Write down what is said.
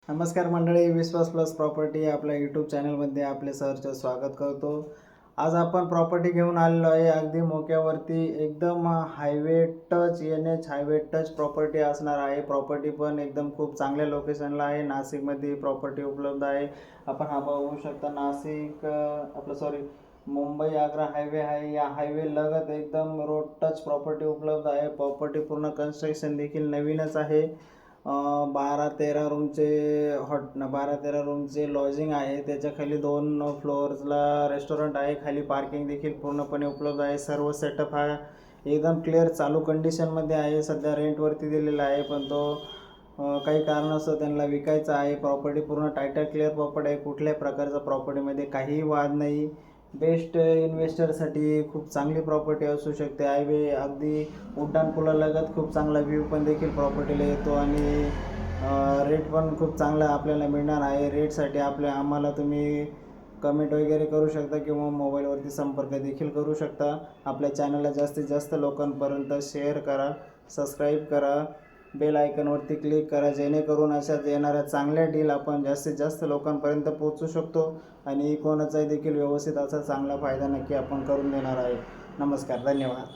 नमस्कार मंडळी, विश्वास plus property आपल्या यूट्यूब चॅनलमध्ये आपले सहर्ष स्वागत करतो. आज आपण प्रॉपर्टी घेऊन आलेलो आहे अगदी मोक्यावरती, एकदम highway touch highway touch property असणार आहे. प्रॉपर्टी पण एकदम खूप चांगल्या लोकेशनला आहे. नाशिकमध्ये प्रॉपर्टी उपलब्ध आहे. आपण हा बघू शकता. नाशिक मुंबई आग्रा हायवे आहे. या हायवे लगत एकदम रोड टच प्रॉपर्टी उपलब्ध आहे. प्रॉपर्टी पूर्ण कन्स्ट्रक्शन देखील नवीनच आहे. 12-13 रूमचे 12-13 रूमचे लॉजिंग आहे. त्याच्या खाली 2 फ्लोअर्सला रेस्टॉरंट आहे. खाली पार्किंग देखील पूर्णपणे उपलब्ध आहे. सर्व सेटअप हा एकदम क्लिअर चालू कंडिशनमध्ये आहे. सध्या रेंटवरती दिलेला आहे, पण तो काही कारणास्तव त्यांना विकायचा आहे. प्रॉपर्टी पूर्ण टायटल क्लिअर प्रॉपर्टी आहे. कुठल्याही प्रकारचा प्रॉपर्टीमध्ये काहीही वाद नाही. बेस्ट इन्व्हेस्टरसाठी खूप चांगली प्रॉपर्टी असू शकते. हायवे अगदी उड्डाणपुलालगत खूप चांगला व्ह्यू पण देखील प्रॉपर्टीला येतो आणि रेट पण खूप चांगला आपल्याला मिळणार आहे. रेटसाठी आम्हाला तुम्ही कमेंट वगैरे करू शकता किंवा मोबाईलवरती संपर्क देखील करू शकता. आपल्या चॅनलला जास्तीत जास्त लोकांपर्यंत शेअर करा, सबस्क्राईब करा, बेल आयकॉनवरती क्लिक करा, जेणेकरून अशाच येणाऱ्या चांगल्या डील आपण जास्तीत जास्त लोकांपर्यंत पोहोचू शकतो आणि कोणाचाही देखील व्यवस्थित असा चांगला फायदा नक्की आपण करून देणार आहे. नमस्कार, धन्यवाद.